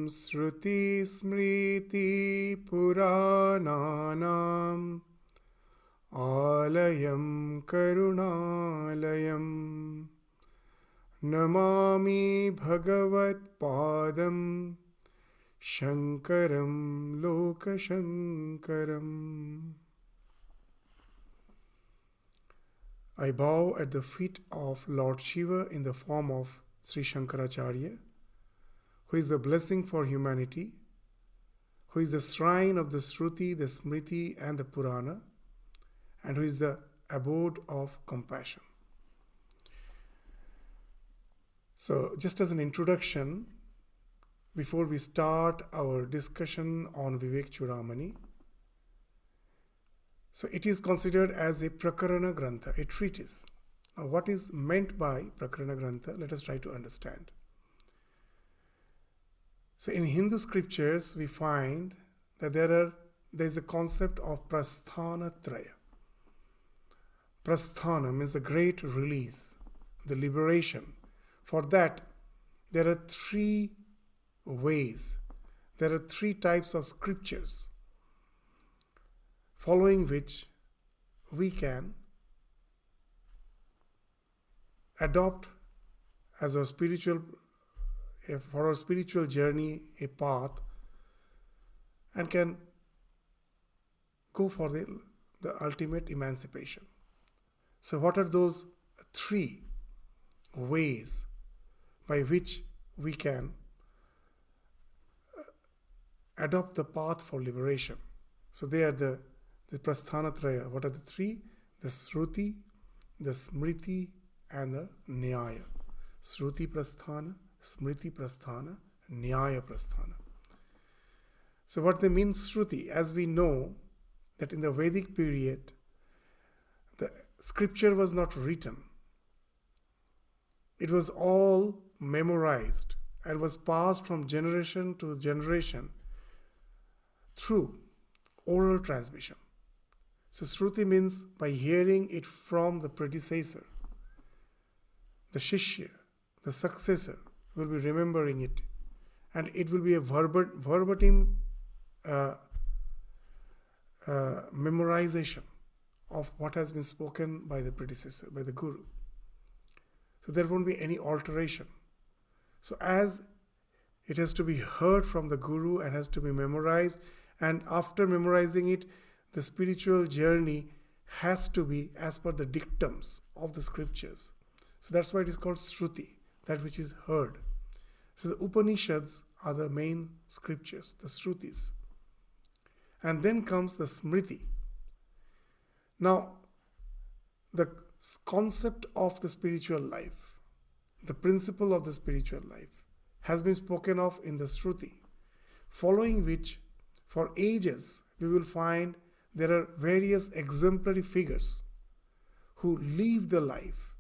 Shruti Smriti Purananam Alayam Karunalayam Namami Bhagavat Padam Shankaram Lokashankaram. I bow at the feet of Lord Shiva in the form of Sri Shankaracharya, who is the blessing for humanity, who is the shrine of the Shruti, the Smriti and the Purana, and who is the abode of compassion. So, just as an introduction, before we start our discussion on Vivekachudamani, so it is considered as a Prakarana Grantha, a treatise. Now, what is meant by Prakarana Grantha? Let us try to understand. So, in Hindu scriptures, we find that there is a concept of Prasthana Traya. Prasthana means the great release, the liberation. For that, there are three ways. There are three types of scriptures, following which we can adopt as our spiritual, for our spiritual journey, a path, and can go for the ultimate emancipation. So what are those three ways by which we can adopt the path for liberation? So they are the Prasthanatraya. What are the three? The Shruti, the Smriti and the Nyaya. Shruti Prasthana, Smriti Prasthana, Nyaya Prasthana. So what they mean, Shruti, as we know that in the Vedic period, the scripture was not written. It was all memorized and was passed from generation to generation through oral transmission. So Shruti means by hearing it from the predecessor. The Shishya, the successor, will be remembering it, and it will be a verbatim memorization of what has been spoken by the predecessor, by the Guru. So there won't be any alteration. So as it has to be heard from the Guru and has to be memorized, and after memorizing it, the spiritual journey has to be as per the dictums of the scriptures. So that's why it is called Shruti, that which is heard. So the Upanishads are the main scriptures, the Shrutis. And then comes the Smriti. Now, the concept of the spiritual life, the principle of the spiritual life, has been spoken of in the Shruti, following which, for ages, we will find there are various exemplary figures who live the life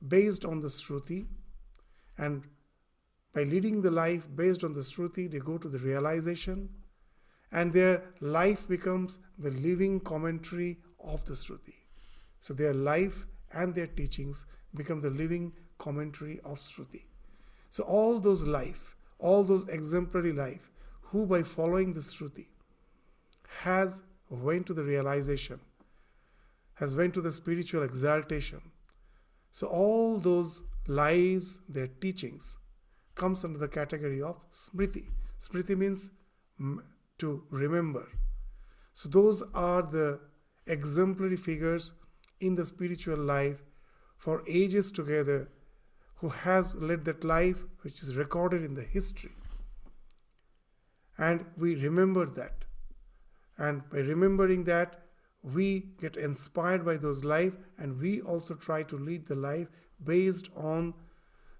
based on the Shruti, and by leading the life based on the Shruti, they go to the realization, and their life becomes the living commentary of the Shruti. So their life and their teachings become the living commentary of Shruti. So all those life, all those exemplary life, who by following the Shruti has went to the realization, has went to the spiritual exaltation. So all those lives, their teachings, comes under the category of Smriti. Smriti means to remember. So those are the exemplary figures in the spiritual life for ages together, who has led that life which is recorded in the history. And we remember that. And by remembering that, we get inspired by those lives, and we also try to lead the life based on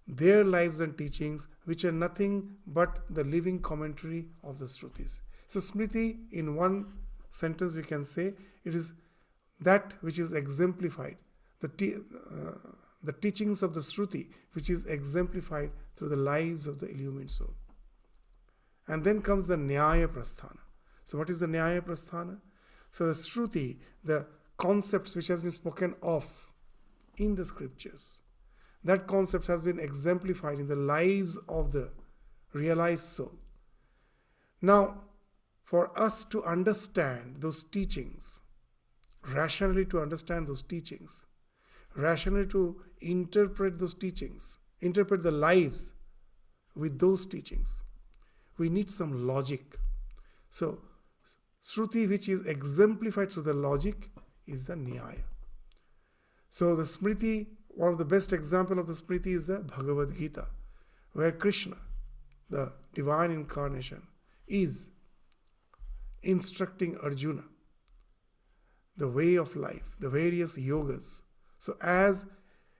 their lives and teachings, which are nothing but the living commentary of the Shrutis. So Smriti, in one sentence we can say, it is that which is exemplified, the teachings of the Shruti, which is exemplified through the lives of the illumined soul. And then comes the Nyaya Prasthana. So what is the Nyaya Prasthana? So the Shruti, the concepts which has been spoken of in the scriptures, that concept has been exemplified in the lives of the realized soul. Now, for us to understand those teachings, rationally to understand those teachings, rationally to interpret those teachings, interpret the lives with those teachings, we need some logic. So, Shruti, which is exemplified through the logic, is the Nyaya. So the Smriti, one of the best example of the Smriti is the Bhagavad Gita, where Krishna, the divine incarnation, is instructing Arjuna the way of life, the various yogas. So as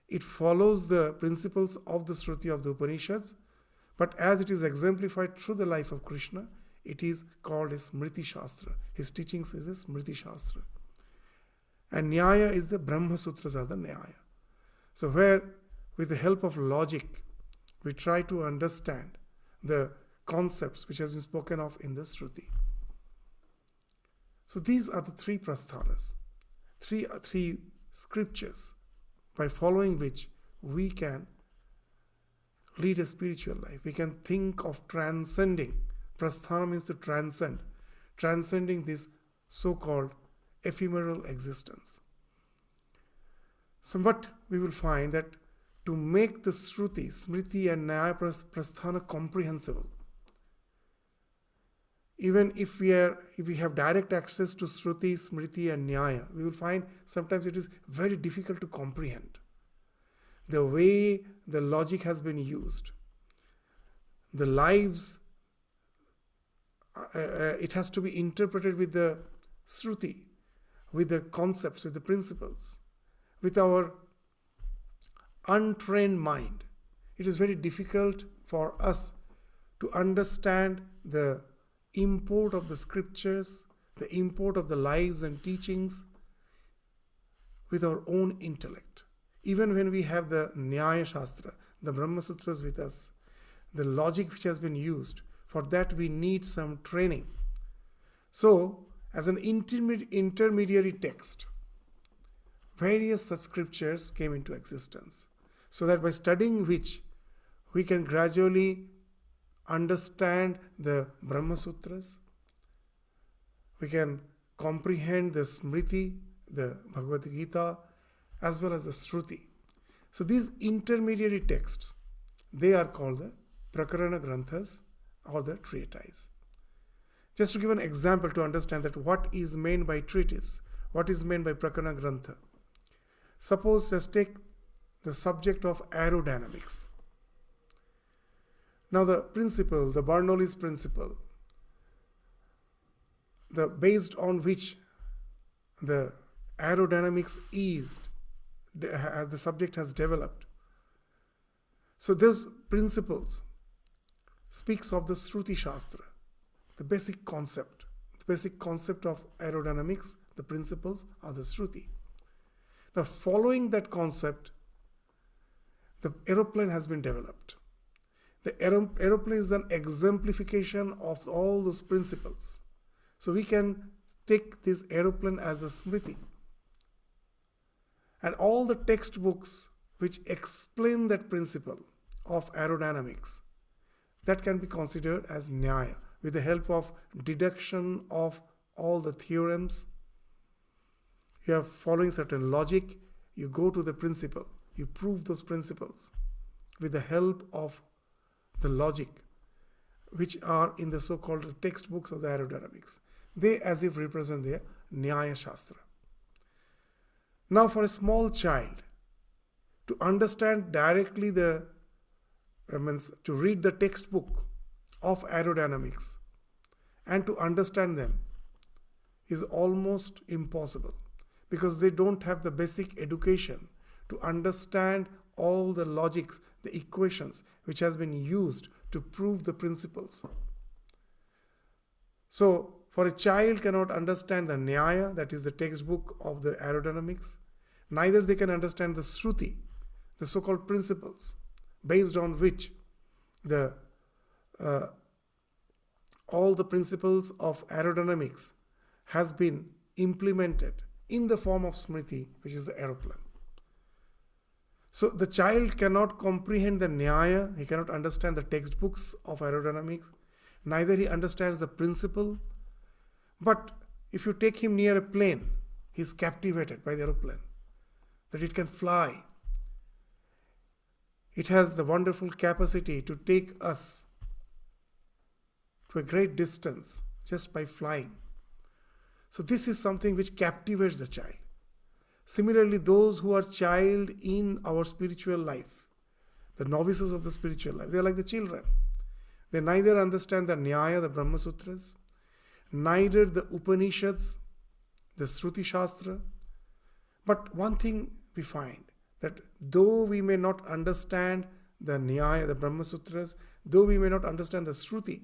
it follows the principles of the Shruti of the Upanishads, but as it is exemplified through the life of Krishna, it is called a Smriti Shastra. His teachings is a Smriti Shastra. And Nyaya is the Brahma Sutras are the Nyaya. So where with the help of logic, we try to understand the concepts which has been spoken of in the Shruti. So these are the three prasthanas, three scriptures by following which we can lead a spiritual life. We can think of transcending. Prasthana means to transcend, transcending this so-called ephemeral existence. So what we will find that to make the Shruti, Smriti and Nyaya Prasthana comprehensible, even if we have direct access to Shruti, Smriti and Nyaya, we will find sometimes it is very difficult to comprehend. The way the logic has been used, the lives, it has to be interpreted with the Shruti, with the concepts, with the principles, with our untrained mind. It is very difficult for us to understand the import of the scriptures, the import of the lives and teachings with our own intellect. Even when we have the Nyaya Shastra, the Brahma Sutras with us, the logic which has been used, for that we need some training. So, as an intermediary text, various such scriptures came into existence, so that by studying which we can gradually understand the Brahma Sutras, we can comprehend the Smriti, the Bhagavad Gita, as well as the Shruti. So these intermediary texts, they are called the Prakarana Granthas or the treatise. Just to give an example to understand that what is meant by treatise, what is meant by Prakarana Grantha. Suppose just take the subject of aerodynamics. Now the principle, the Bernoulli's principle, based on which the aerodynamics is, the subject has developed. So those principles speaks of the Shruti Shastra, the basic concept of aerodynamics, the principles are the Shruti. Now following that concept, the aeroplane has been developed. The aeroplane is an exemplification of all those principles. So we can take this aeroplane as a Smriti. And all the textbooks which explain that principle of aerodynamics, that can be considered as Nyaya. With the help of deduction of all the theorems, you are following certain logic, you go to the principle, you prove those principles with the help of the logic, which are in the so-called textbooks of the aerodynamics. They as if represent their Nyaya Shastra. Now for a small child, to understand directly to read the textbook of aerodynamics and to understand them is almost impossible, because they don't have the basic education to understand all the logics, the equations which has been used to prove the principles. So, for a child cannot understand the Nyaya, that is the textbook of the aerodynamics, neither they can understand the Shruti, the so-called principles, based on which all the principles of aerodynamics has been implemented in the form of Smriti, which is the aeroplane. So the child cannot comprehend the Nyaya, he cannot understand the textbooks of aerodynamics, neither he understands the principle. But if you take him near a plane, he is captivated by the aeroplane, that it can fly. It has the wonderful capacity to take us to a great distance just by flying. So this is something which captivates the child. Similarly, those who are child in our spiritual life, the novices of the spiritual life, they are like the children. They neither understand the Nyaya, the Brahma Sutras, neither the Upanishads, the Shruti Shastra. But one thing we find, that though we may not understand the Nyaya, the Brahma Sutras, though we may not understand the Shruti,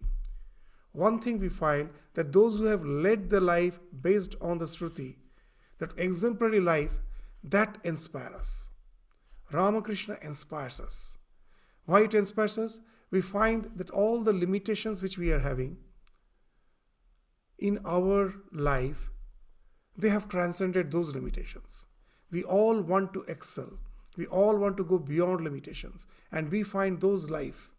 one thing we find, that those who have led the life based on the Shruti, that exemplary life, that inspires us. Ramakrishna inspires us. Why it inspires us? We find that all the limitations which we are having in our life, they have transcended those limitations. We all want to excel. We all want to go beyond limitations. And we find those life,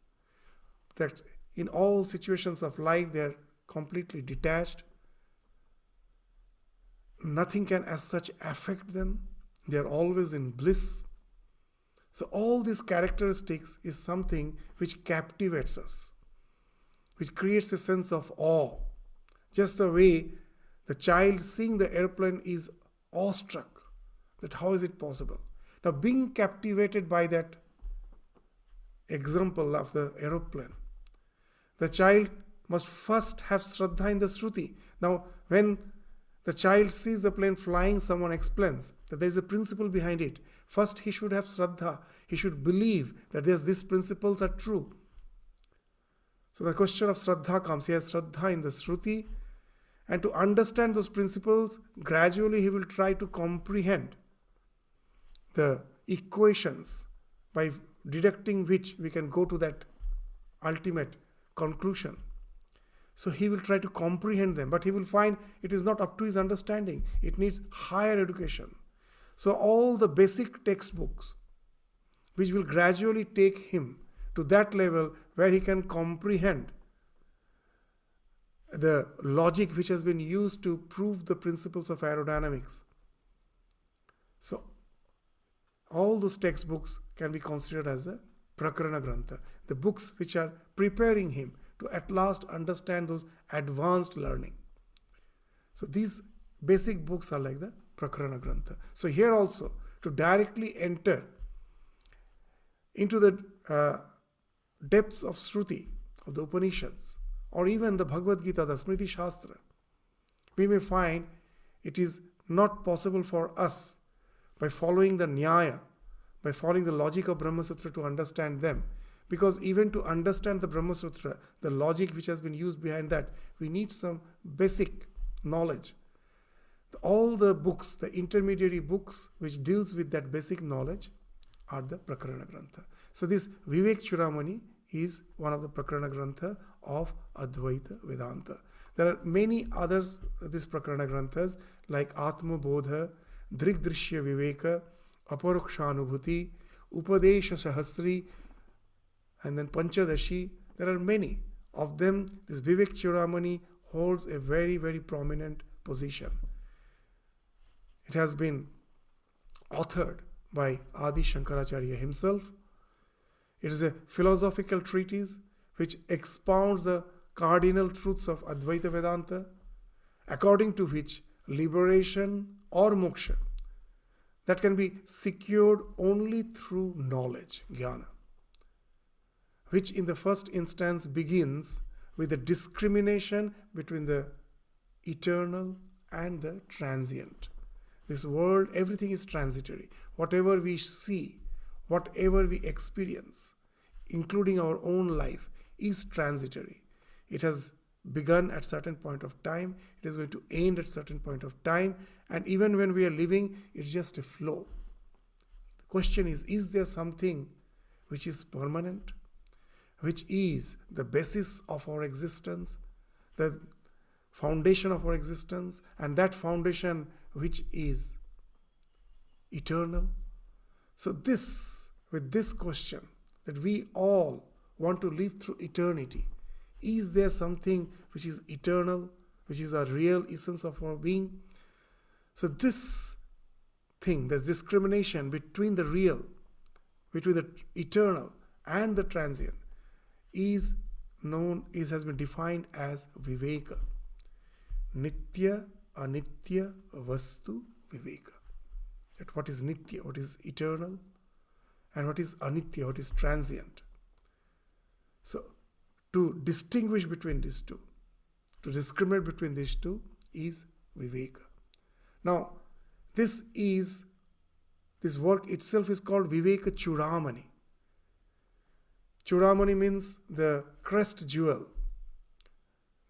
that in all situations of life, they are completely detached. Nothing can as such affect them. They are always in bliss. So all these characteristics is something which captivates us, which creates a sense of awe. Just the way the child seeing the airplane is awestruck, that how is it possible? Now being captivated by that example of the aeroplane, the child must first have Shraddha in the Shruti. Now when the child sees the plane flying, someone explains that there is a principle behind it. First he should have Shraddha. He should believe that these principles are true. So the question of Shraddha comes. He has Shraddha in the Shruti. And to understand those principles, gradually he will try to comprehend the equations by deducting which we can go to that ultimate conclusion. So he will try to comprehend them, but he will find it is not up to his understanding. It needs higher education. So all the basic textbooks, which will gradually take him to that level where he can comprehend the logic which has been used to prove the principles of aerodynamics. So all those textbooks can be considered as the Prakarana Grantha, the books which are preparing him to at last understand those advanced learning. So these basic books are like the Prakarana Grantha. So here also, to directly enter into the depths of Shruti, of the Upanishads, or even the Bhagavad Gita, the Smriti Shastra, we may find it is not possible for us by following the Nyaya, by following the logic of Brahma Sutra to understand them. Because even to understand the Brahma Sutra, the logic which has been used behind that, we need some basic knowledge. All the books, the intermediary books which deals with that basic knowledge are the Prakarana Grantha. So this Vivekachudamani is one of the Prakarana Grantha of Advaita Vedanta. There are many others, these Prakarana Granthas, like Atma Bodha, Drigdrishya Viveka, Aparokshanubhuti, Upadesha Sahasri, and then Panchadashi. There are many of them. This Vivekachudamani holds a very, very prominent position. It has been authored by Adi Shankaracharya himself. It is a philosophical treatise which expounds the cardinal truths of Advaita Vedanta, according to which liberation or moksha, that can be secured only through knowledge, jnana, which in the first instance begins with the discrimination between the eternal and the transient. This world, everything is transitory. Whatever we see, whatever we experience, including our own life, is transitory. It has begun at certain point of time. It is going to end at certain point of time. And even when we are living, it's just a flow. The question is there something which is permanent, which is the basis of our existence, the foundation of our existence, and that foundation which is eternal? So with this question, that we all want to live through eternity, Is there something which is eternal, which is the real essence of our being? So this thing, this discrimination between the real, between the eternal and the transient, has been defined as Viveka. Nitya, Anitya, Vastu, Viveka. That what is Nitya, what is eternal, and what is Anitya, what is transient. So, to distinguish between these two, to discriminate between these two is Viveka. Now, this work itself is called Vivekachudamani. Chudamani means the crest jewel.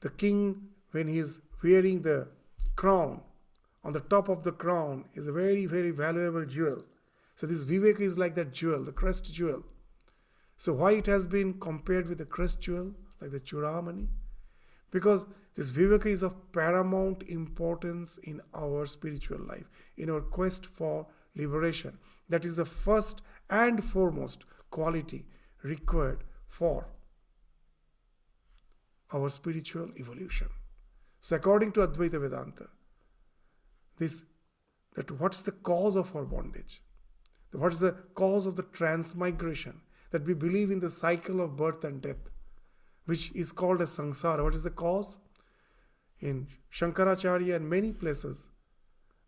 The king, when he is wearing the crown, on the top of the crown is a very, very valuable jewel. So this Viveka is like that jewel, the crest jewel. So why it has been compared with the crest jewel, like the Chudamani? Because this Viveka is of paramount importance in our spiritual life, in our quest for liberation. That is the first and foremost quality required for our spiritual evolution. So according to Advaita Vedanta, what's the cause of our bondage? What is the cause of the transmigration? That we believe in the cycle of birth and death, which is called as samsara. What is the cause? In Shankaracharya and many places,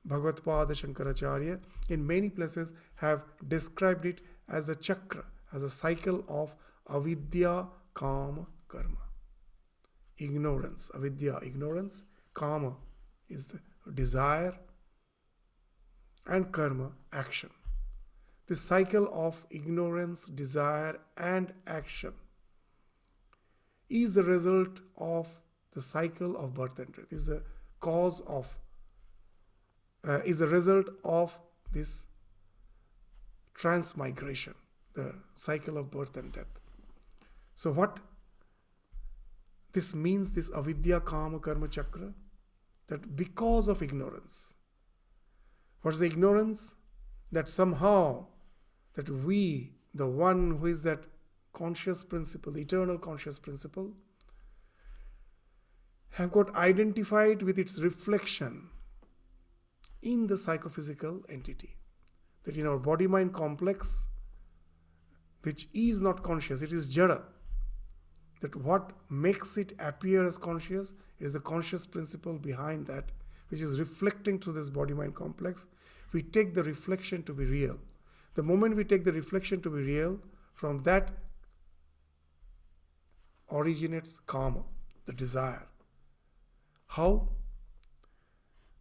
Bhagavad Shankaracharya in many places have described it as a chakra, as a cycle of avidya, kama, karma. Ignorance, avidya, ignorance, kama is the desire, and karma, action. This cycle of ignorance, desire, and action is the result of the cycle of birth and death. Is the cause of, is the result of this transmigration, the cycle of birth and death. So what this means, this avidya, kama, karma, chakra, that because of ignorance, what is the ignorance? That somehow, that we, the one who is that conscious principle, the eternal conscious principle, have got identified with its reflection in the psychophysical entity. That in our body-mind complex, which is not conscious, it is jada. That what makes it appear as conscious is the conscious principle behind that, which is reflecting through this body-mind complex. We take the reflection to be real. The moment we take the reflection to be real, from that originates karma, the desire. How?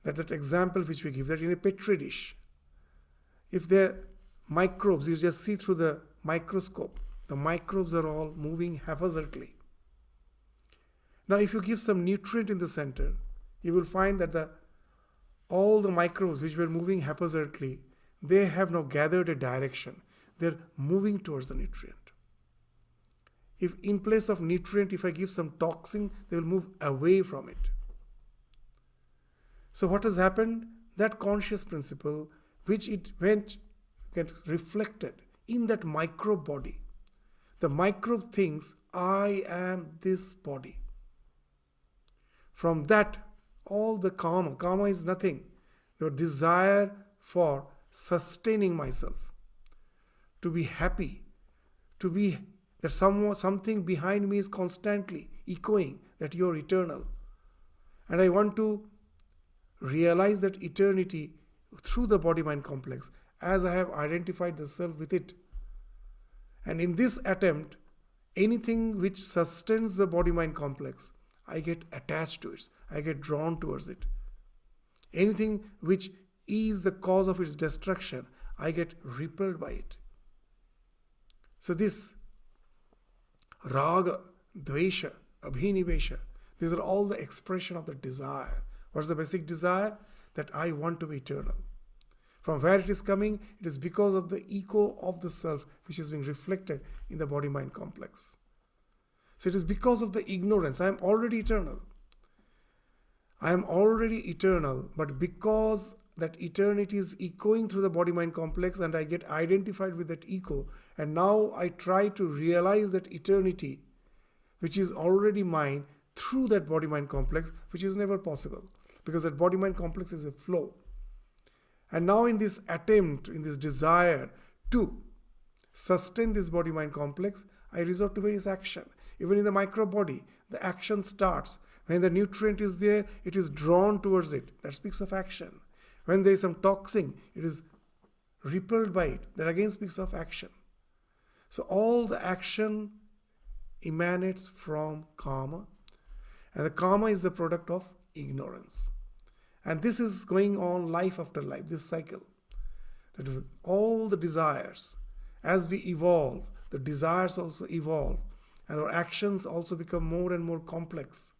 That example which we give, that in a petri dish, if there are microbes, you just see through the microscope, the microbes are all moving haphazardly. Now if you give some nutrient in the center, you will find that all the microbes which were moving haphazardly, they have now gathered a direction. They're moving towards the nutrient. If in place of nutrient, if I give some toxin, they will move away from it. So what has happened? That conscious principle, which it went get reflected in that microbe body. The microbe thinks, I am this body. From that, all the karma is nothing. Your desire for sustaining myself, to be happy, to be that something behind me is constantly echoing that you are eternal. And I want to realize that eternity through the body-mind complex as I have identified the self with it. And in this attempt, anything which sustains the body-mind complex, I get attached to it. I get drawn towards it. Anything which is the cause of its destruction, I get repelled by it. So this raga, dvesha, abhinivesha, these are all the expression of the desire. What's the basic desire? That I want to be eternal. From where it is coming? It is because of the echo of the self which is being reflected in the body-mind complex. So it is because of the ignorance. I am already eternal. I am already eternal, but because that eternity is echoing through the body-mind complex and I get identified with that echo, and now I try to realize that eternity which is already mine through that body-mind complex, which is never possible because that body-mind complex is a flow. And now in this attempt, in this desire to sustain this body-mind complex, I resort to various action. Even in the micro body, the action starts. When the nutrient is there, it is drawn towards it. That speaks of action. When there is some toxin, it is repelled by it. That again speaks of action. So all the action emanates from karma. And the karma is the product of ignorance. And this is going on life after life, this cycle. That with all the desires, as we evolve, the desires also evolve. And our actions also become more and more complex.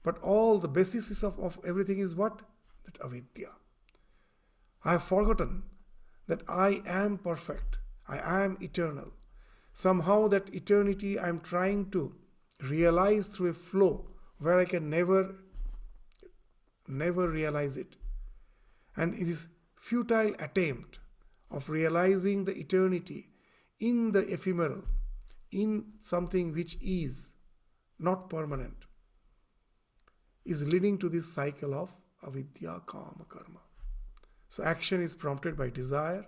But all the basis of everything is what? That avidya. I have forgotten that I am perfect. I am eternal. Somehow that eternity I am trying to realize through a flow where I can never realize it. And it is futile attempt of realizing the eternity in the ephemeral, in something which is not permanent, is leading to this cycle of avidya, kama, karma. So action is prompted by desire,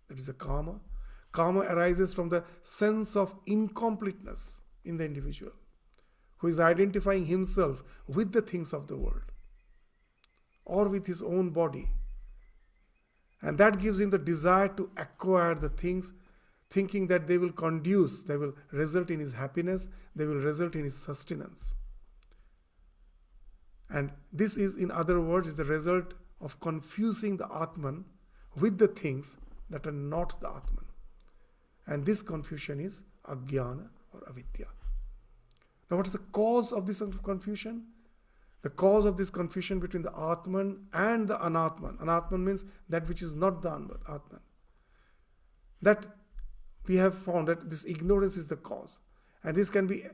that is a karma. Karma arises from the sense of incompleteness in the individual, who is identifying himself with the things of the world or with his own body. And that gives him the desire to acquire the things, thinking that they will conduce, they will result in his happiness, they will result in his sustenance. And this is, in other words, is the result of confusing the Atman with the things that are not the Atman. And this confusion is ajnana or avidya. Now what is the cause of this confusion? The cause of this confusion between the Atman and the Anatman. Anatman means that which is not the Atman. That we have found that this ignorance is the cause. And this can be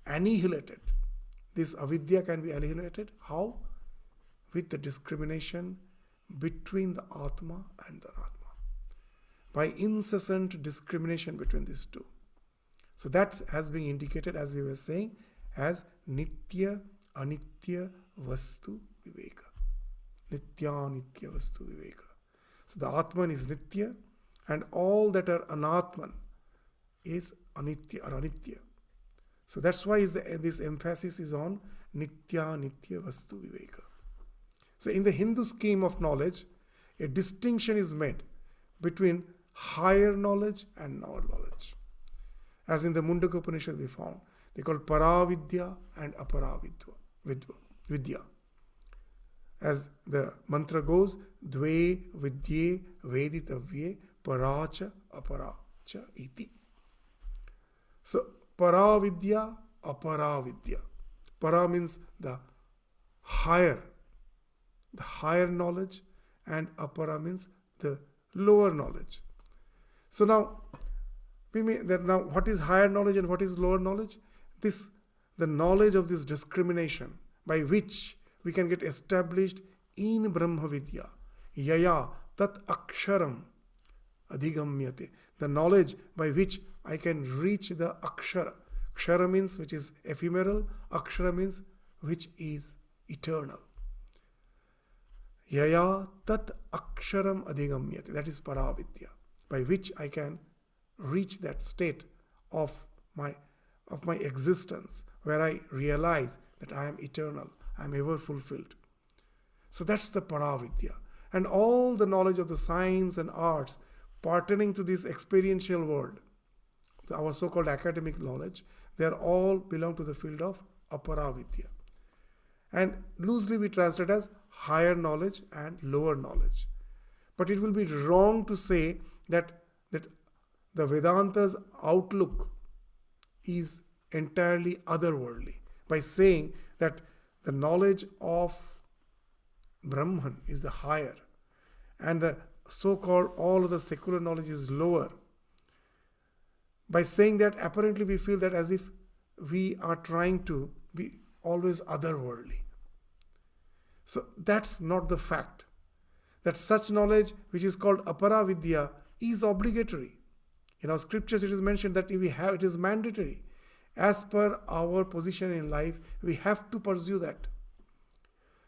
annihilated. This avidya can be annihilated. How? With the discrimination between the Atma and the Anatma. By incessant discrimination between these two. So that has been indicated, as we were saying, as nitya, anitya, vastu, viveka. Nitya, anitya, vastu, viveka. So the Atman is nitya, and all that are anatman is anitya or anitya. So that's why this emphasis is on nitya, nitya, vastu, viveka. So in the Hindu scheme of knowledge, a distinction is made between higher knowledge and lower knowledge. As in the Mundaka Upanishad we found, they call paravidya and aparavidya. As the mantra goes, dve vidye veditavye paracha aparacha iti. So paravidya, aparavidya. Para means the higher knowledge, and apara means the lower knowledge. So now, what is higher knowledge and what is lower knowledge? The knowledge of this discrimination by which we can get established in Brahma Vidya. Yaya tat aksharam adhigamyate. The knowledge by which I can reach the akshara. Akshara means which is ephemeral. Akshara means which is eternal. Yaya tat aksharam adhigamyate. That is paravidya, by which I can reach that state of my existence, where I realize that I am eternal, I am ever fulfilled. So that's the paravidya. And all the knowledge of the science and arts pertaining to this experiential world, our so-called academic knowledge, they are all belong to the field of aparavidya. And loosely we translate as higher knowledge and lower knowledge. But it will be wrong to say that the Vedanta's outlook is entirely otherworldly by saying that the knowledge of Brahman is the higher and the so-called all of the secular knowledge is lower. By saying that, apparently we feel that as if we are trying to be always otherworldly. So that's not the fact. That such knowledge, which is called aparavidya, is obligatory. In our scriptures it is mentioned that if we have, it is mandatory. as per our position in life, we have to pursue that.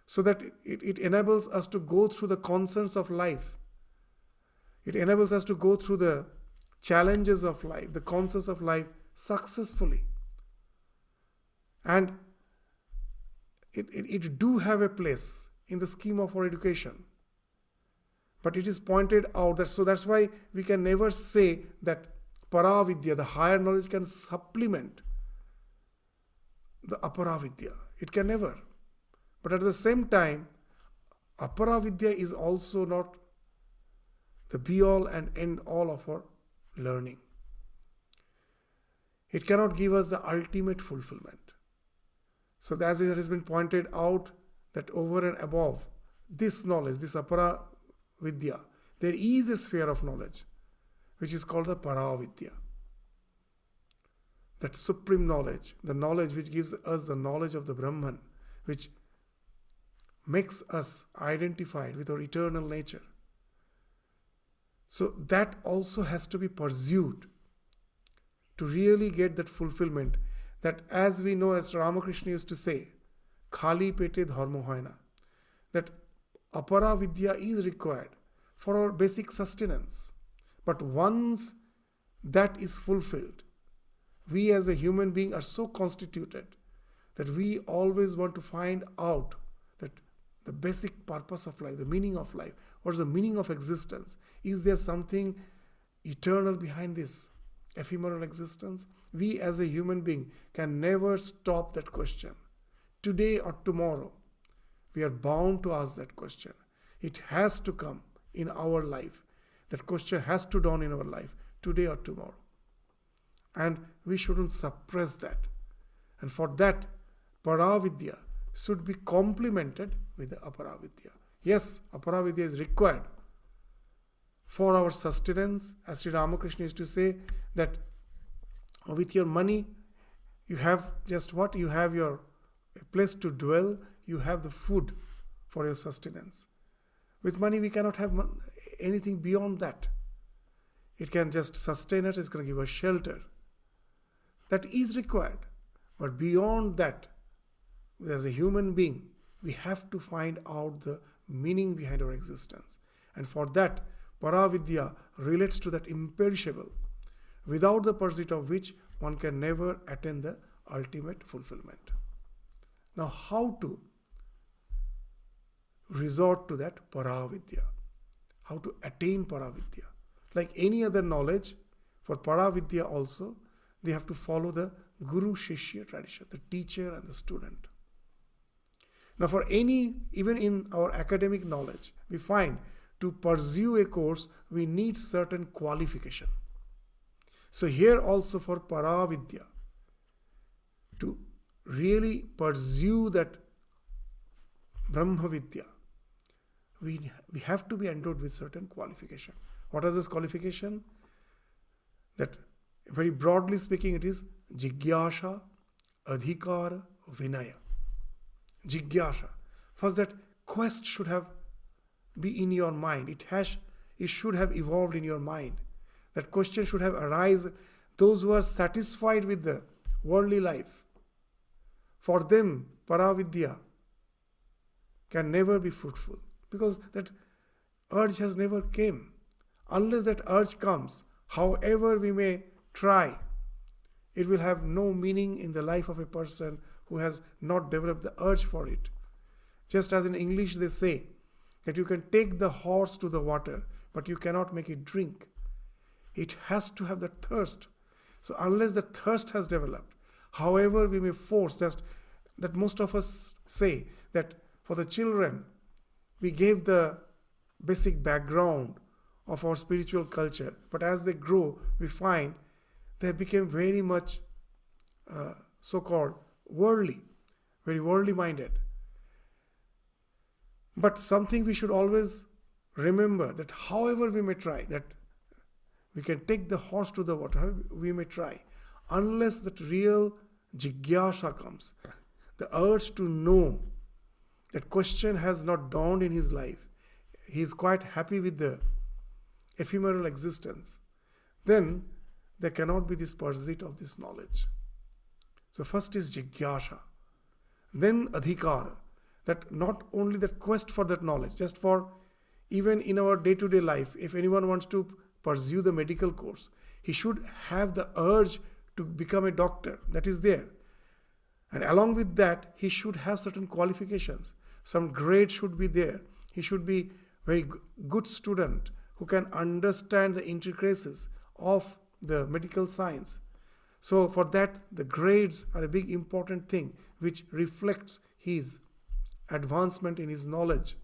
So that it enables us to go through the concerns of life. It enables us to go through the challenges of life, the concerns of life successfully. And it do have a place in the scheme of our education. But it is pointed out that, so that's why we can never say that Paravidya, the higher knowledge, can supplement the Aparavidya. It can never. But at the same time, Aparavidya is also not the be-all and end-all of our learning. It cannot give us the ultimate fulfillment. So as it has been pointed out, that over and above this knowledge, this Aparavidya, there is a sphere of knowledge which is called the Paravidya. That supreme knowledge, the knowledge which gives us the knowledge of the Brahman, which makes us identified with our eternal nature. So that also has to be pursued to really get that fulfillment. That, as we know, as Ramakrishna used to say, Khali pete dharma hoy na, that Aparavidya is required for our basic sustenance. But once that is fulfilled, we as a human being are so constituted that we always want to find out that the basic purpose of life, the meaning of life, what is the meaning of existence? Is there something eternal behind this ephemeral existence? We as a human being can never stop that question. Today or tomorrow, we are bound to ask that question. It has to come in our life. That question has to dawn in our life, today or tomorrow. And we shouldn't suppress that. And for that, Paravidya should be complemented with the Aparavidya. Yes, Aparavidya is required for our sustenance. As Sri Ramakrishna used to say, that with your money, you have just what? You have your place to dwell, you have the food for your sustenance. With money, we cannot have anything beyond that. It can just sustain us, it's going to give us shelter. That is required. But beyond that, as a human being, we have to find out the meaning behind our existence. And for that, Paravidya relates to that imperishable, without the pursuit of which one can never attain the ultimate fulfillment. Now, how to resort to that Paravidya? How to attain Paravidya? Like any other knowledge, for Paravidya also, they have to follow the Guru-Shishya tradition, the teacher and the student. Now, for any, even in our academic knowledge, we find to pursue a course, we need certain qualification. So here also for Paravidya, to really pursue that Brahmavidya, we have to be endowed with certain qualification. What is this qualification? That, very broadly speaking, it is Jigyasha, Adhikara, Vinaya. Jigyasha. First, that quest should have be in your mind. It should have evolved in your mind. That question should have arisen. Those who are satisfied with the worldly life, for them, Paravidya can never be fruitful, because that urge has never came. Unless that urge comes, however we may try, it will have no meaning in the life of a person who has not developed the urge for it. Just as in English they say that you can take the horse to the water, but you cannot make it drink. It has to have that thirst. So unless the thirst has developed, however we may force, that most of us say that for the children, we gave the basic background of our spiritual culture, but as they grow, we find they became very much so-called worldly, very worldly minded. But something we should always remember, that however we may try, that we can take the horse to the water, we may try, unless that real jigyasha comes, the urge to know, that question has not dawned in his life, he is quite happy with the ephemeral existence, then there cannot be this pursuit of this knowledge. So first is jigyasha, then adhikara, that not only that quest for that knowledge, just for even in our day-to-day life, if anyone wants to pursue the medical course, he should have the urge to become a doctor. That is there. And along with that, he should have certain qualifications. Some grade should be there. He should be very good student who can understand the intricacies of the medical science. So for that, the grades are a big important thing which reflects his advancement in his knowledge.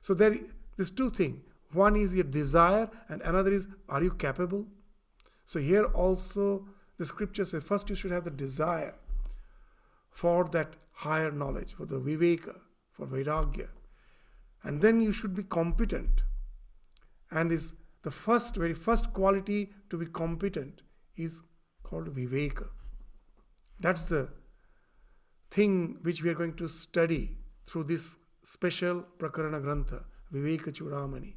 So there's two things. One is your desire and another is, are you capable? So here also the scripture says first you should have the desire for that higher knowledge, for the viveka, for vairagya. And then you should be competent. And this the very first quality to be competent is called viveka. That's the thing which we are going to study through this special Prakarana Grantha, Vivekachudamani.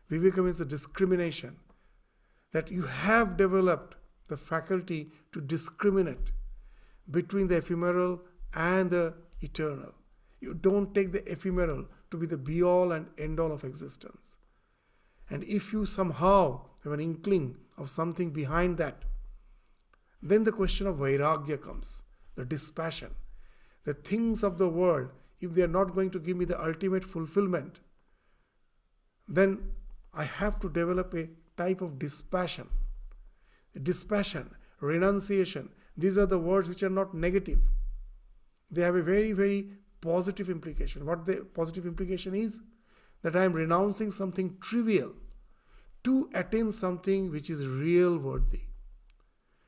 Viveka means the discrimination, that you have developed the faculty to discriminate between the ephemeral and the eternal. You don't take the ephemeral to be the be-all and end-all of existence. And if you somehow have an inkling of something behind that, then the question of vairagya comes, the dispassion. The things of the world, if they are not going to give me the ultimate fulfillment, then I have to develop a type of dispassion. Dispassion, renunciation, these are the words which are not negative. They have a very, very positive implication. What the positive implication is? That I am renouncing something trivial to attain something which is real worthy.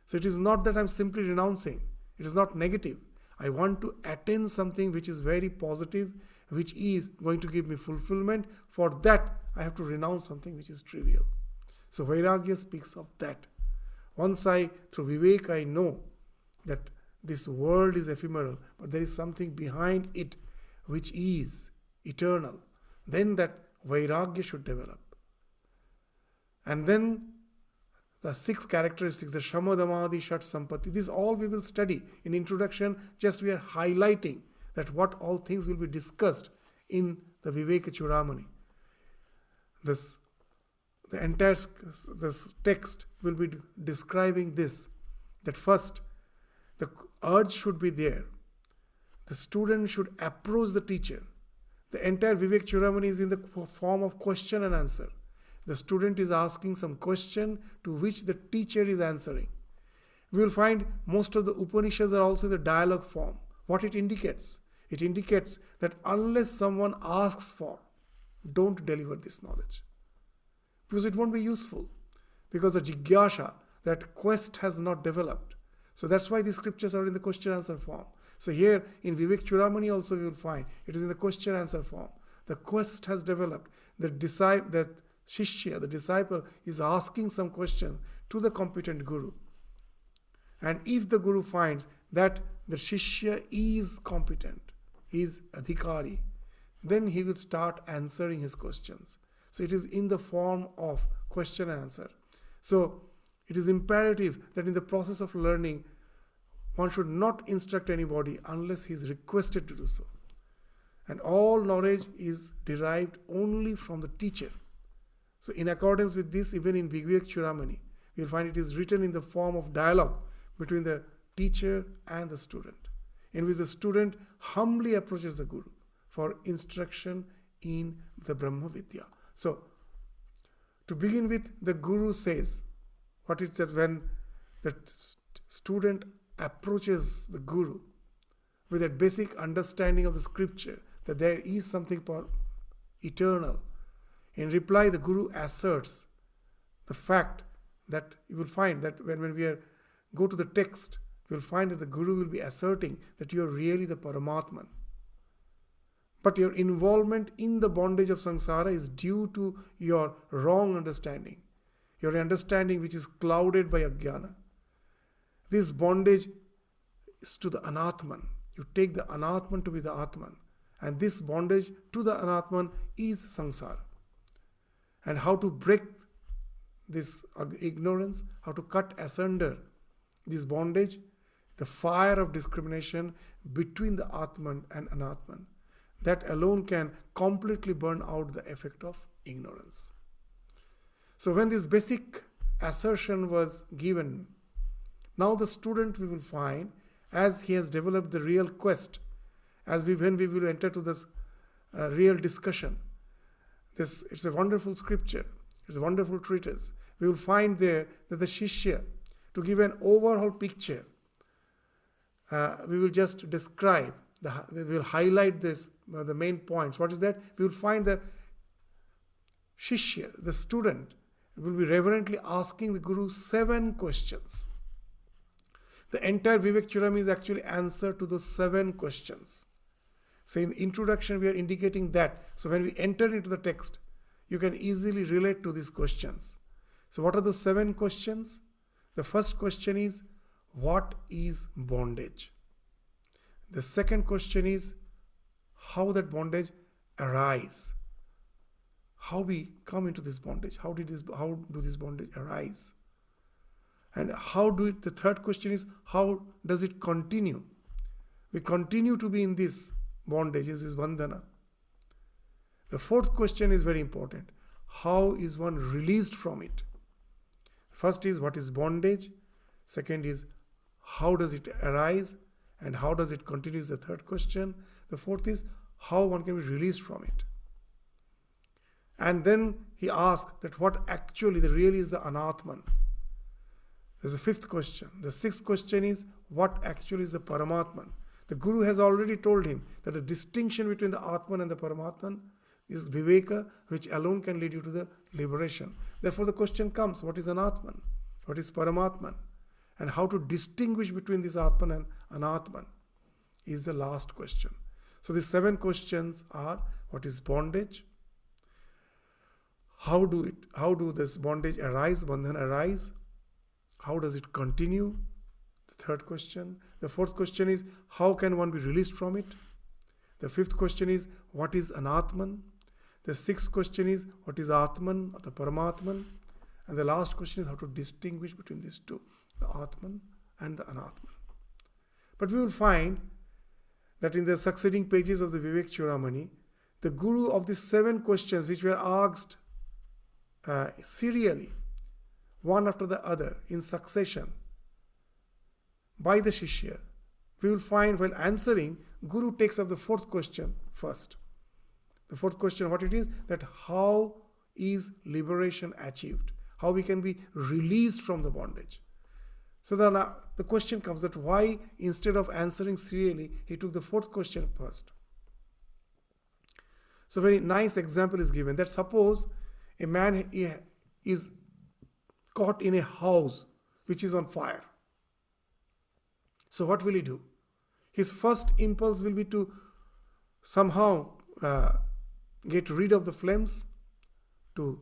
So it is not that I am simply renouncing. It is not negative. I want to attain something which is very positive, which is going to give me fulfillment. For that, I have to renounce something which is trivial. So Vairagya speaks of that. Once through Vivek, I know that this world is ephemeral, but there is something behind it which is eternal. Then that Vairagya should develop. And then the 6 characteristics, the Shamadamadi Shat Sampatti, this all we will study. In introduction, just we are highlighting that what all things will be discussed in the Vivekachudamani. The entire this text will be describing this, that first, the urge should be there. The student should approach the teacher. The entire Vivekachudamani is in the form of question and answer. The student is asking some question to which the teacher is answering. We will find most of the Upanishads are also in the dialogue form. What it indicates? It indicates that unless someone asks for, don't deliver this knowledge. Because it won't be useful. Because the jigyasha, that quest has not developed. So that's why the scriptures are in the question answer form. So here in Vivekachudamani also we will find it is in the question answer form. The quest has developed. The Shishya, the disciple, is asking some question to the competent guru. And if the guru finds that the Shishya is competent, is adhikari, then he will start answering his questions. So it is in the form of question and answer. So it is imperative that in the process of learning, one should not instruct anybody unless he is requested to do so. And all knowledge is derived only from the teacher. So in accordance with this, even in Vivekachudamani, we will find it is written in the form of dialogue between the teacher and the student, in which the student humbly approaches the guru for instruction in the Brahma Vidya. So, to begin with, the guru says, what it said when the student approaches the guru with a basic understanding of the scripture, that there is something eternal. In reply, the guru asserts the fact that you will find that when we go to the text, you will find that the guru will be asserting that you are really the Paramatman. But your involvement in the bondage of samsara is due to your wrong understanding, your understanding which is clouded by ajnana. This bondage is to the anatman. You take the anatman to be the atman. And this bondage to the anatman is samsara. And how to break this ignorance, how to cut asunder this bondage, the fire of discrimination between the Atman and Anatman. That alone can completely burn out the effect of ignorance. So when this basic assertion was given, now the student, we will find, as he has developed the real quest, when we will enter to this real discussion, it's a wonderful scripture, it's a wonderful treatise. We will find there that the Shishya, to give an overall picture, we will just describe, we will highlight this, the main points. What is that? We will find the Shishya, the student, will be reverently asking the Guru 7 questions. The entire Vivekachudamani is actually answer to those 7 questions. So in introduction, we are indicating that. So when we enter into the text, you can easily relate to these questions. So what are the 7 questions? The first question is, what is bondage? The second question is, how that bondage arise? How we come into this bondage? How do this bondage arise? And the third question is, how does it continue? We continue to be in this bondage, this is bandhana. The fourth question is very important. How is one released from it? First is, what is bondage? Second is, how does it arise? And how does it continue is the third question. The fourth is, how one can be released from it. And then he asked that what actually, really is the Anatman. There's a fifth question. The sixth question is, what actually is the Paramatman? The Guru has already told him that the distinction between the Atman and the Paramatman is Viveka, which alone can lead you to the liberation. Therefore the question comes, what is Anatman? What is Paramatman? And how to distinguish between this Atman and Anatman is the last question. So the 7 questions are, what is bondage? How do this bondage arise, bandhana arise? How does it continue? The third question. The fourth question is, how can one be released from it? The fifth question is, what is Anatman? The sixth question is, what is Atman or the Paramatman? And the last question is, how to distinguish between these two, the Atman and the Anatman. But we will find that in the succeeding pages of the Vivekachudamani, the Guru of these 7 questions which were asked serially, one after the other, in succession, by the Shishya, we will find while answering, Guru takes up the 4th question first. The 4th question, what it is, that how is liberation achieved? How we can be released from the bondage. So then the question comes that why, instead of answering serially, he took the 4th question first. So very nice example is given that suppose a man is caught in a house which is on fire. So what will he do? His first impulse will be to somehow get rid of the flames, to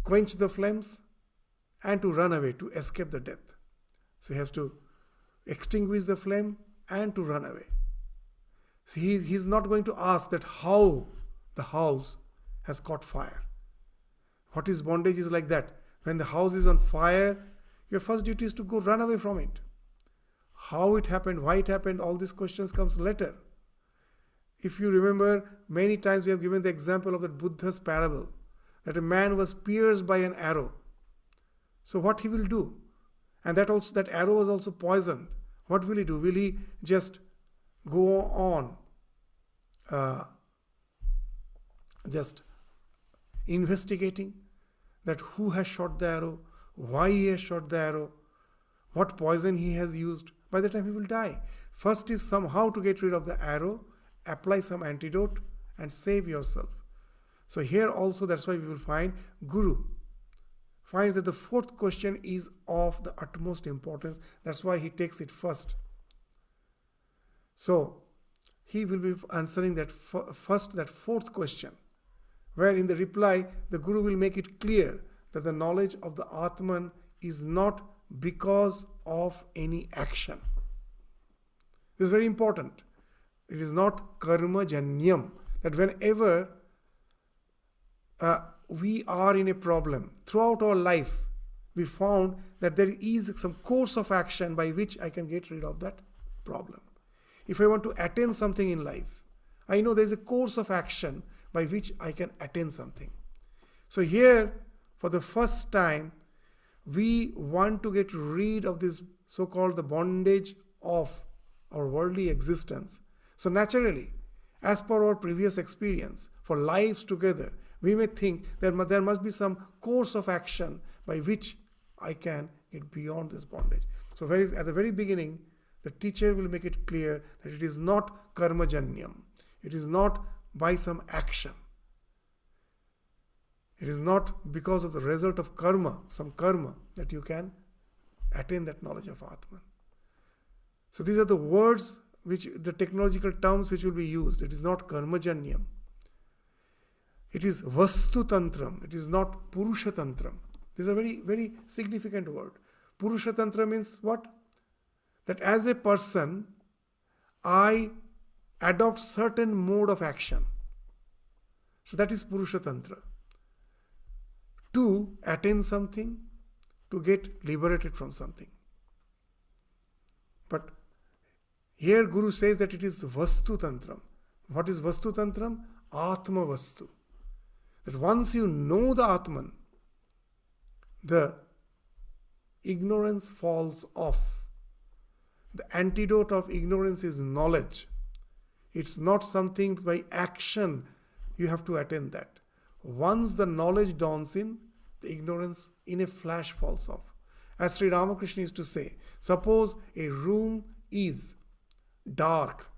quench the flames, and to run away, to escape the death. So he has to extinguish the flame and to run away. So he's not going to ask that how the house has caught fire. What is bondage is like that. When the house is on fire, your first duty is to go run away from it. How it happened, why it happened, all these questions comes later. If you remember, many times we have given the example of that Buddha's parable, that a man was pierced by an arrow. So what he will do? And that arrow was also poisoned. What will he do? Will he just go on just investigating that who has shot the arrow, why he has shot the arrow, what poison he has used? By the time he will die. First is somehow to get rid of the arrow, apply some antidote and save yourself. So here also, that's why we will find Guru finds that the 4th question is of the utmost importance. That's why he takes it first. So he will be answering that first, that 4th question, where in the reply the Guru will make it clear that the knowledge of the Atman is not because of any action. This is very important. It is not karma janyam, that whenever we are in a problem throughout our life, we found that there is some course of action by which I can get rid of that problem. If I want to attain something in life, I know there is a course of action by which I can attain something. So here, for the first time, we want to get rid of this so-called the bondage of our worldly existence. So naturally, as per our previous experience, for lives together, we may think that there must be some course of action by which I can get beyond this bondage. So at the very beginning, the teacher will make it clear that it is not karmajanyam. It is not by some action. It is not because of the result of karma, some karma, that you can attain that knowledge of Atman. So these are the words, the technological terms which will be used. It is not karmajanyam. It is vastu tantram. It is not purusha tantram. These are very, very significant word. Purusha tantra means what? That as a person, I adopt certain mode of action. So that is purusha tantra. To attain something, to get liberated from something. But here Guru says that it is vastu tantram. What is vastu tantram? Atma vastu. That once you know the Atman, the ignorance falls off. The antidote of ignorance is knowledge. It's not something by action you have to attain that. Once the knowledge dawns in, the ignorance in a flash falls off. As Sri Ramakrishna used to say, suppose a room is dark,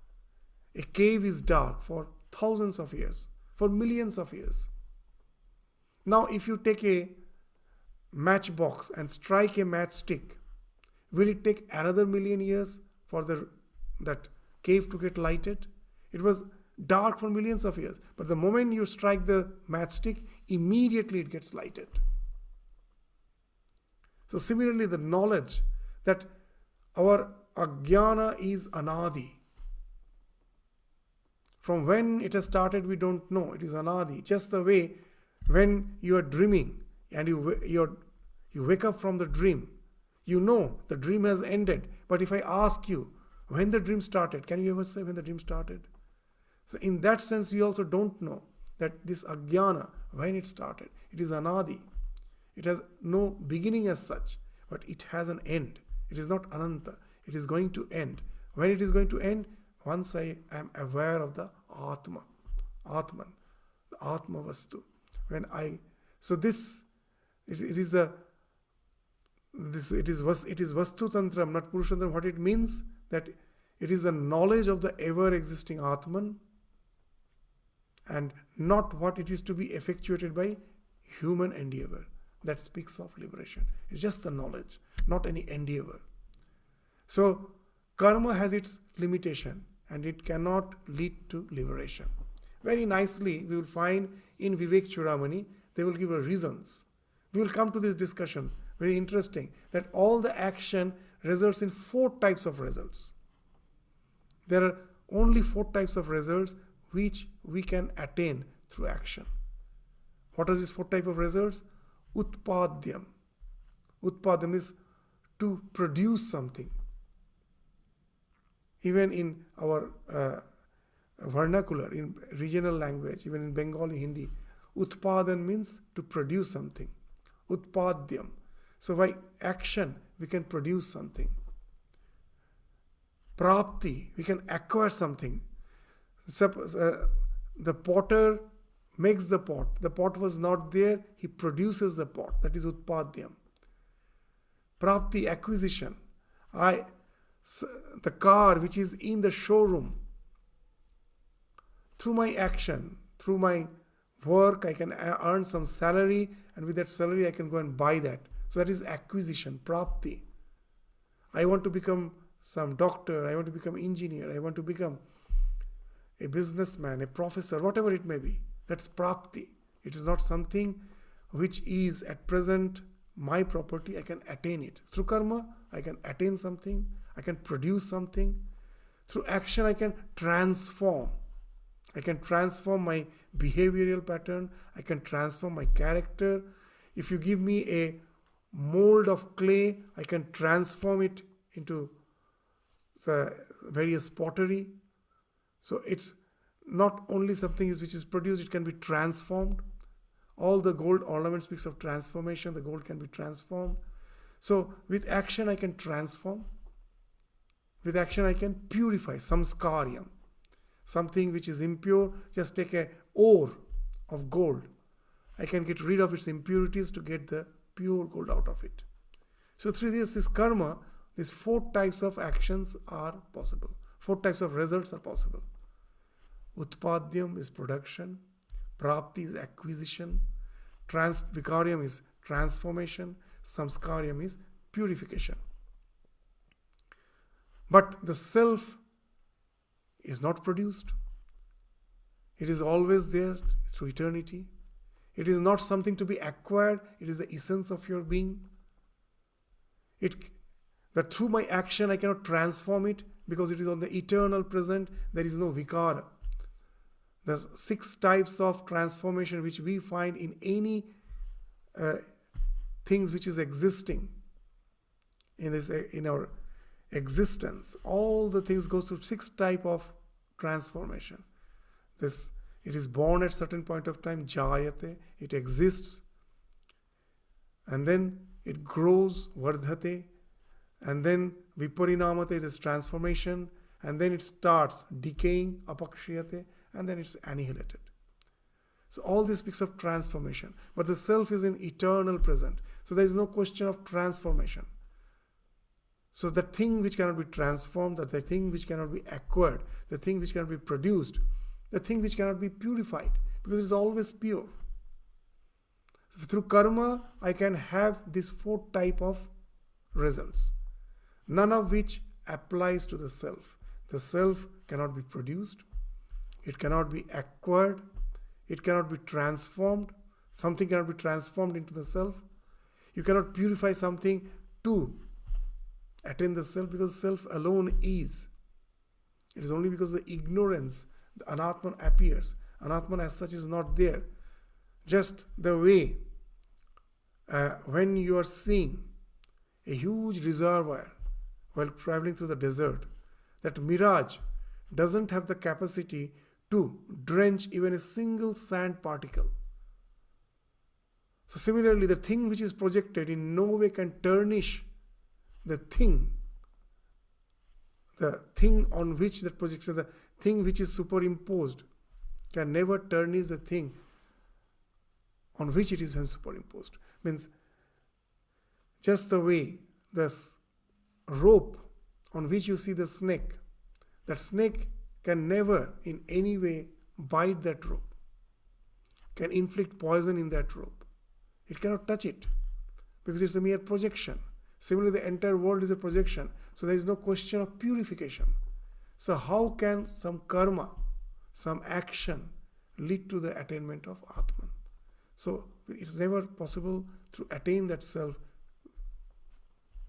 a cave is dark for thousands of years, for millions of years. Now if you take a matchbox and strike a matchstick, will it take another million years for that cave to get lighted? It was dark for millions of years, but the moment you strike the matchstick, immediately it gets lighted. So similarly, the knowledge that our ajnana is anadi. From when it has started, we don't know. It is anadi. Just the way when you are dreaming and you wake up from the dream, you know the dream has ended. But if I ask you when the dream started, can you ever say when the dream started? So in that sense, we also don't know that this ajnana, when it started. It is anadi. It has no beginning as such, but it has an end. It is not ananta. It is going to end. When it is going to end? Once I am aware of the Atman, the Atma Vastu. It is Vastu Tantram, not Purusha. What it means? That it is the knowledge of the ever-existing Atman and not what it is to be effectuated by human endeavor. That speaks of liberation. It's just the knowledge, not any endeavor. So, karma has its limitation and it cannot lead to liberation. Very nicely, we will find in Vivekachudamani, they will give reasons. We will come to this discussion, very interesting, that all the action results in 4 types of results. There are only 4 types of results which we can attain through action. What are these 4 types of results? Utpadyam. Utpadyam is to produce something. Even in our vernacular, in regional language, even in Bengali, Hindi, utpadan means to produce something. Utpadyam. So by action, we can produce something. Prapti, we can acquire something. The potter makes the pot. The pot was not there. He produces the pot. That is utpadyam. Prapti, acquisition. The car which is in the showroom. Through my action, through my work, I can earn some salary, and with that salary I can go and buy that. So that is acquisition, prapti. I want to become some doctor, I want to become engineer, I want to become a businessman, a professor, whatever it may be. That's prapti. It is not something which is at present my property. I can attain it. Through karma, I can attain something. I can produce something. Through action, I can transform. I can transform my behavioral pattern. I can transform my character. If you give me a mold of clay, I can transform it into various pottery. So it's not only something which is produced, it can be transformed. All the gold ornament speaks of transformation. The gold can be transformed. So with action I can transform. With action I can purify. Samskaryam. Something which is impure, just take a ore of gold. I can get rid of its impurities to get the pure gold out of it. So through this karma, these 4 types of actions are possible. 4 types of results are possible. Utpadyam is production. Prapti is acquisition. Vikaryam is transformation. Samskaryam is purification. But the self is not produced. It is always there through eternity. It is not something to be acquired. It is the essence of your being. That through my action I cannot transform it because it is on the eternal present. There is no vikara. There's 6 types of transformation which we find in any things which is existing in our existence. All the things go through 6 types of transformation. It is born at certain point of time, jayate, it exists, and then it grows, vardhate, and then viparinamate, it is transformation, and then it starts decaying, apakshiyate, and then it's annihilated. So all this speaks of transformation. But the self is in eternal present. So there is no question of transformation. So the thing which cannot be transformed, the thing which cannot be acquired, the thing which cannot be produced, the thing which cannot be purified, because it is always pure. So through karma, I can have these 4 types of results, none of which applies to the self. The self cannot be produced. It cannot be acquired. It cannot be transformed. Something cannot be transformed into the self. You cannot purify something to attain the self because self alone is. It is only because the ignorance, the anatman appears. Anatman as such is not there. Just the way when you are seeing a huge reservoir while traveling through the desert, that mirage doesn't have the capacity to drench even a single sand particle. So similarly, the thing which is projected in no way can tarnish the thing on which that projection, the thing which is superimposed, can never tarnish the thing on which it is superimposed. Means just the way this rope on which you see the snake, that snake can never in any way bite that rope, can inflict poison in that rope. It cannot touch it because it's a mere projection. Similarly, the entire world is a projection. So there is no question of purification. So how can some karma, some action lead to the attainment of Atman? So it's never possible to attain that self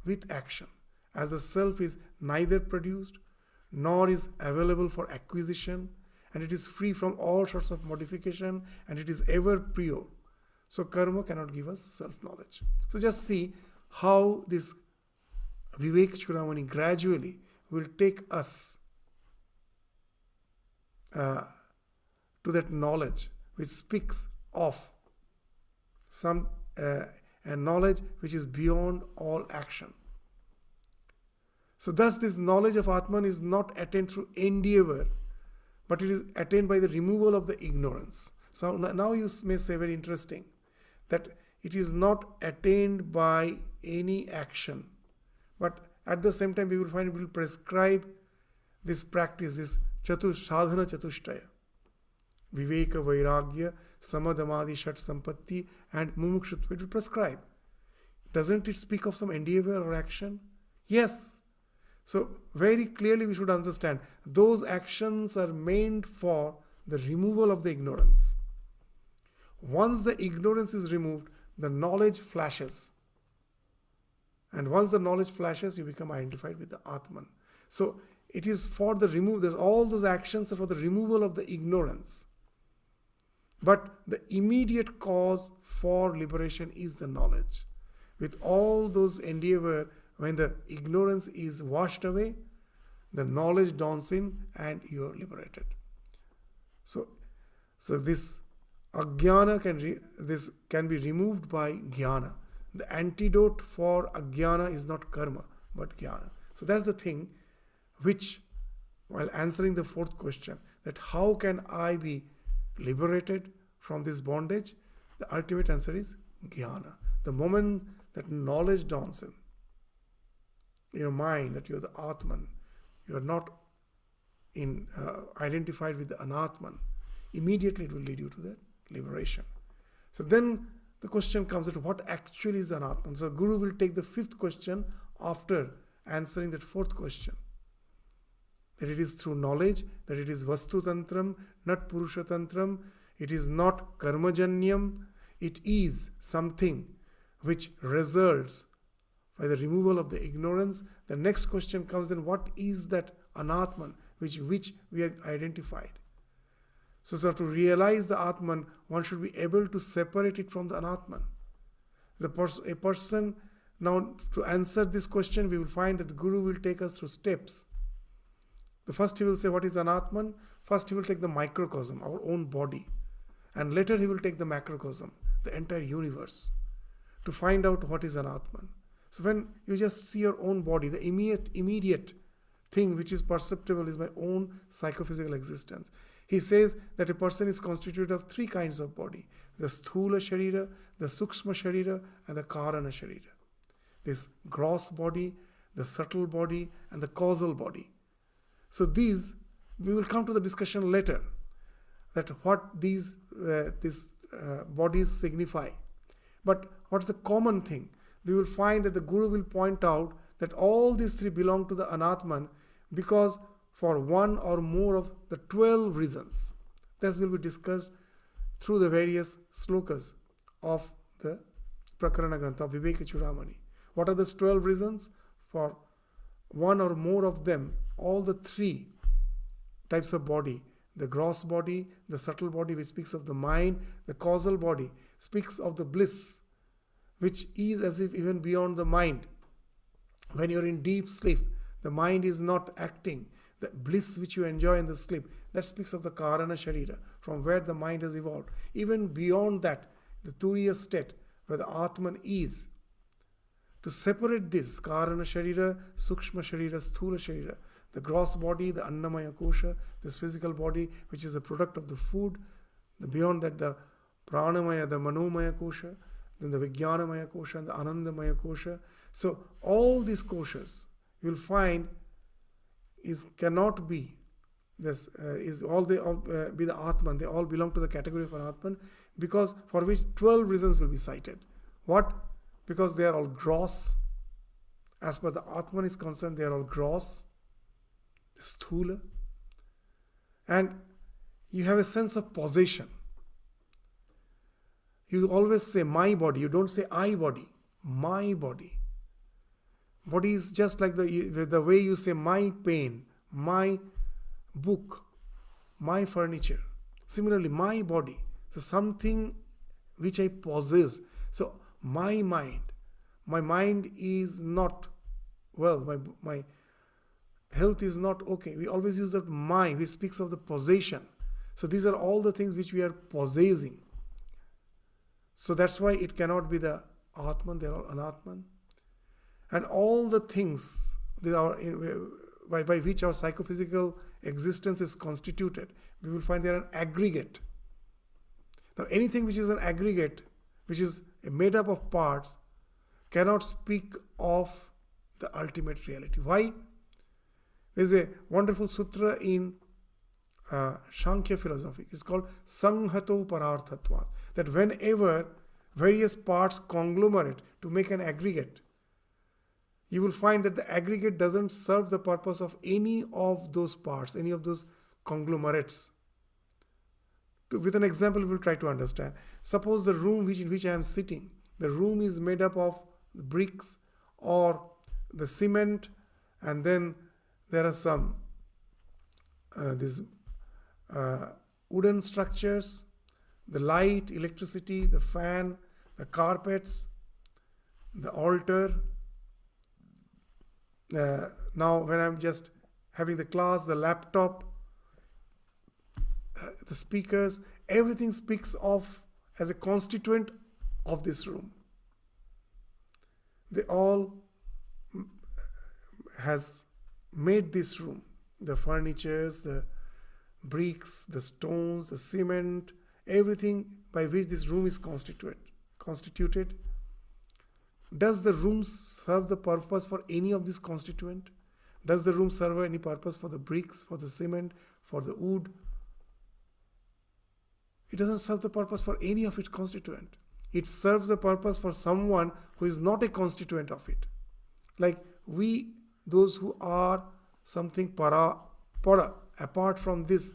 with action, as the self is neither produced nor is available for acquisition, and it is free from all sorts of modification, and it is ever pure. So karma cannot give us self-knowledge. So just see how this Vivekachudamani gradually will take us to that knowledge which speaks of some a knowledge which is beyond all action. So thus this knowledge of Atman is not attained through endeavor, but it is attained by the removal of the ignorance. So now you may say, very interesting, that it is not attained by any action, but at the same time we will find, we will prescribe this practice, this sadhana chatushtaya, viveka, vairagya, samadhamadi, shat sampatti, and mumukshutva. It will prescribe. Doesn't it speak of some endeavor or action? Yes. So very clearly we should understand those actions are meant for the removal of the ignorance. Once the ignorance is removed, the knowledge flashes. And once the knowledge flashes, you become identified with the Atman. So it is for the removal, all those actions are for the removal of the ignorance. But the immediate cause for liberation is the knowledge. with all those endeavor, when the ignorance is washed away, the knowledge dawns in and you are liberated. So this ajnana this can be removed by jnana. The antidote for ajnana is not karma, but jnana. So that's the thing which, while answering the fourth question, that how can I be liberated from this bondage? The ultimate answer is jnana. The moment that knowledge dawns in your mind that you are the Atman, you are not identified with the Anatman, immediately it will lead you to the liberation. So then the question comes that what actually is Anatman? So Guru will take the fifth question after answering that fourth question. That it is through knowledge, that it is Vastu Tantram, not Purusha Tantram, it is not Karmajanyam, it is something which results by the removal of the ignorance. The next question comes then, what is that Anatman which we are identified? So to realize the Atman, one should be able to separate it from the Anatman. A person, now to answer this question, we will find that the Guru will take us through steps. The first he will say what is Anatman. First he will take the microcosm, our own body. And later he will take the macrocosm, the entire universe, to find out what is Anatman. So when you just see your own body, the immediate thing which is perceptible is my own psychophysical existence. He says that a person is constituted of three kinds of body: the sthula sharira, the sukshma sharira, and the karana sharira. This gross body, the subtle body, and the causal body. So these, we will come to the discussion later, that what these bodies signify. But what's the common thing? We will find that the Guru will point out that all these three belong to the Anatman because for one or more of the 12 reasons. This will be discussed through the various slokas of the Prakarana Grantha of Vivekachudamani. What are those 12 reasons? For one or more of them, all the three types of body, the gross body, the subtle body which speaks of the mind, the causal body speaks of the bliss which is as if even beyond the mind. When you're in deep sleep, the mind is not acting. The bliss which you enjoy in the sleep, that speaks of the Karana Sharira, from where the mind has evolved. Even beyond that, the Turiya state, where the Atman is. To separate this, Karana Sharira, Sukshma Sharira, Sthula Sharira, the gross body, the Annamaya Kosha, this physical body which is the product of the food, beyond that the Pranamaya, the Manomaya Kosha, then the Vijnanamaya Kosha and the Anandamaya Kosha. So all these koshas you will find cannot be this is all they all be the Atman. They all belong to the category of an Atman, because for which 12 reasons will be cited. What? Because they are all gross. As per the Atman is concerned, they are all gross, sthula, and you have a sense of possession. You always say my body, you don't say I body, my body. Body is just like the way you say my pen, my book, my furniture. Similarly, my body. So something which I possess. So my mind is not well, my health is not okay. We always use that my, which speaks of the possession. So these are all the things which we are possessing. So that's why it cannot be the Atman, they are all Anatman. And all the things by which our psychophysical existence is constituted, we will find they are an aggregate. Now anything which is an aggregate, which is made up of parts, cannot speak of the ultimate reality. Why? There is a wonderful sutra in Sankhya philosophy. It's called Sanghato Pararthatvat. That whenever various parts conglomerate to make an aggregate, you will find that the aggregate doesn't serve the purpose of any of those parts, any of those conglomerates. With an example, we will try to understand. Suppose the room in which I am sitting, the room is made up of bricks or the cement, and then there are some these wooden structures, the light, electricity, the fan, the carpets, the altar. Now when I'm just having the class, the laptop, the speakers, everything speaks of as a constituent of this room. They all has made this room. The furnitures, the bricks, the stones, the cement, everything by which this room is constituted. Does the room serve the purpose for any of this constituent? Does the room serve any purpose for the bricks, for the cement, for the wood? It doesn't serve the purpose for any of its constituent. It serves the purpose for someone who is not a constituent of it. Like we, those who are something para, apart from this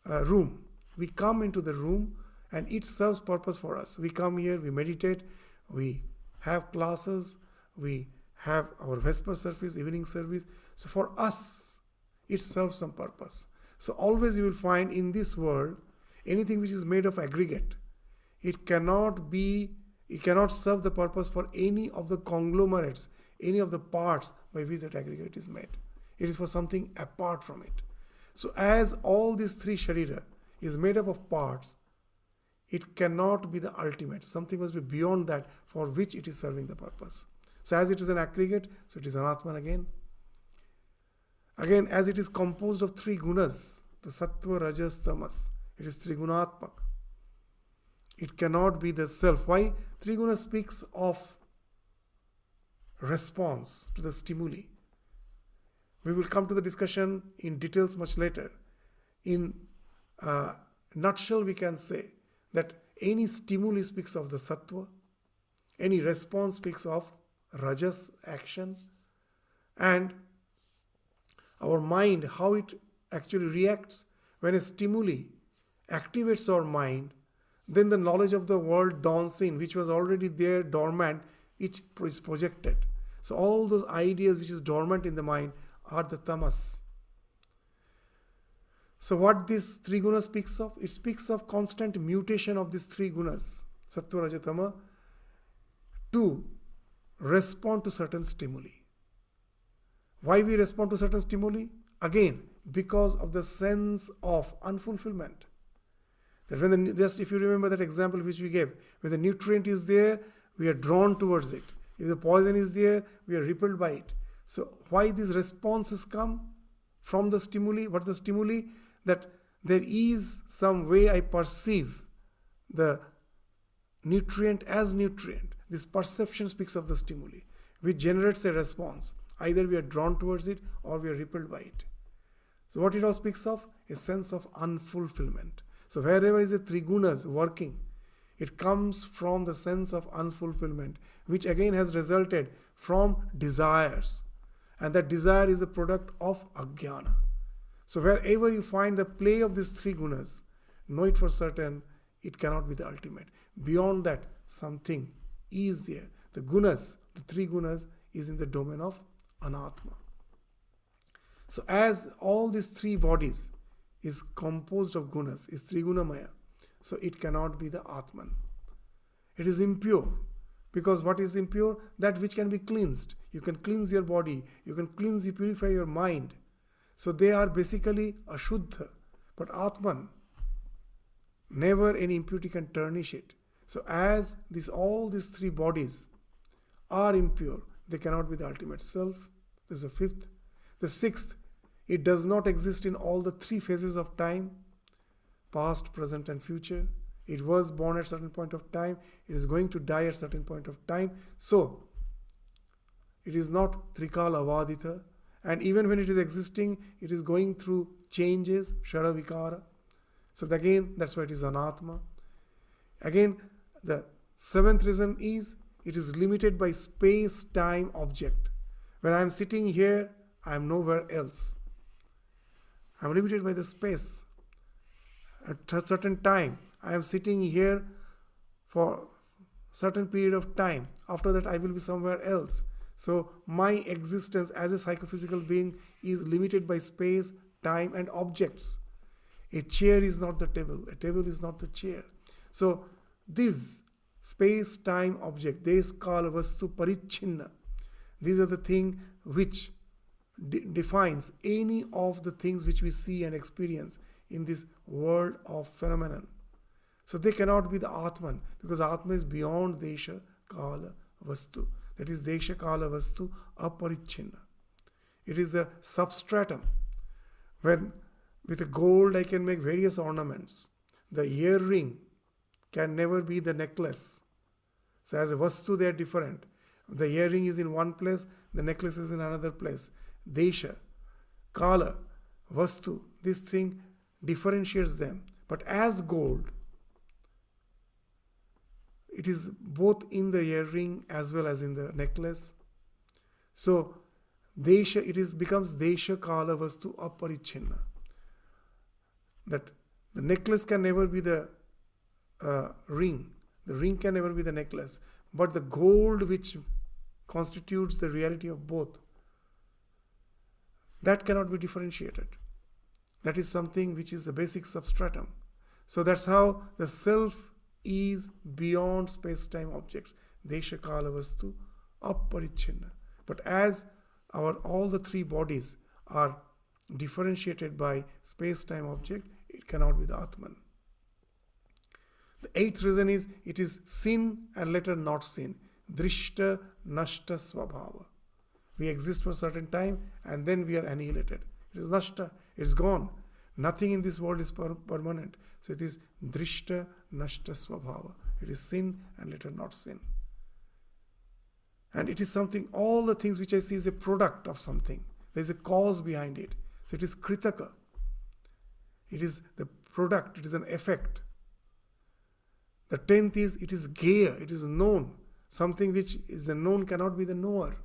room. We come into the room and it serves purpose for us. We come here, we meditate, we have classes, we have our Vesper service, evening service. So for us, it serves some purpose. So always you will find in this world, anything which is made of aggregate, it cannot serve the purpose for any of the conglomerates, any of the parts by which that aggregate is made. It is for something apart from it. So as all these three sharira is made up of parts, it cannot be the ultimate. Something must be beyond that for which it is serving the purpose. So as it is an aggregate, so it is an Atman again. Again, as it is composed of three gunas, the sattva, rajas, tamas, it is trigunatmak. It cannot be the self. Why? Triguna speaks of response to the stimuli. We will come to the discussion in details much later. In a nutshell, we can say that any stimuli speaks of the sattva, any response speaks of rajas, action, and our mind, how it actually reacts when a stimuli activates our mind, then the knowledge of the world dawns in, which was already there dormant, it is projected. So all those ideas which is dormant in the mind are the tamas. So what this three gunas speaks of? It speaks of constant mutation of these three gunas, sattva, raja, tama, to respond to certain stimuli. Why we respond to certain stimuli? Again, because of the sense of unfulfillment. That when just if you remember that example which we gave, when the nutrient is there, we are drawn towards it. If the poison is there, we are repelled by it. So why these responses come from the stimuli? What is the stimuli? That there is some way I perceive the nutrient as nutrient. This perception speaks of the stimuli, which generates a response. Either we are drawn towards it or we are repelled by it. So what it all speaks of? A sense of unfulfillment. So wherever is a trigunas working, it comes from the sense of unfulfillment, which again has resulted from desires. And that desire is a product of ajnana. So wherever you find the play of these three gunas, know it for certain, it cannot be the ultimate. Beyond that, something is there. The gunas, the three gunas, is in the domain of anatma. So as all these three bodies is composed of gunas, is trigunamaya, so it cannot be the Atman. It is impure. Because what is impure? That which can be cleansed. You can cleanse your body. You can cleanse, you purify your mind. So they are basically ashuddha. But Atman, never any impurity can tarnish it. So as all these three bodies are impure, they cannot be the ultimate self. This is the fifth. The sixth, it does not exist in all the three phases of time, past, present and future. It was born at a certain point of time. It is going to die at a certain point of time. So, it is not trikala avadita. And even when it is existing, it is going through changes, shara vikara. So again, that's why it is anatma. Again, the seventh reason is, it is limited by space-time object. When I am sitting here, I am nowhere else. I am limited by the space. At a certain time, I am sitting here for certain period of time. After that, I will be somewhere else. So my existence as a psychophysical being is limited by space, time and objects. A chair is not the table. A table is not the chair. So these space-time object, Desh Kala Vastu Parichinna. These are the things which defines any of the things which we see and experience in this world of phenomenon. So they cannot be the Atman, because Atma is beyond Desha Kala Vastu. That is Desha Kala Vastu Aparichinna. It is the substratum. When with a gold I can make various ornaments. The earring can never be the necklace. So as a Vastu they are different. The earring is in one place, the necklace is in another place. Desha, Kala, Vastu, this thing differentiates them. But as gold, it is both in the earring as well as in the necklace. So Desha, becomes Desha Kala Vastu Aparichinna. That the necklace can never be the ring. The ring can never be the necklace. But the gold which constitutes the reality of both, that cannot be differentiated. That is something which is the basic substratum. So that's how the self is beyond space-time objects. Desha Kala Vastu Aparichinna. But as all the three bodies are differentiated by space-time object, it cannot be the Atman. The eighth reason is, it is sin and later not sin. Drishta Nashta Swabhava. We exist for a certain time and then we are annihilated. It is Nashta, it is gone. Nothing in this world is permanent. So it is Drishta Nashta Swabhava. It is sin and later not sin. And it is something, all the things which I see is a product of something. There is a cause behind it. So it is Kritaka. It is the product, it is an effect. The 10th is, it is Geya, it is known. Something which is the known cannot be the knower.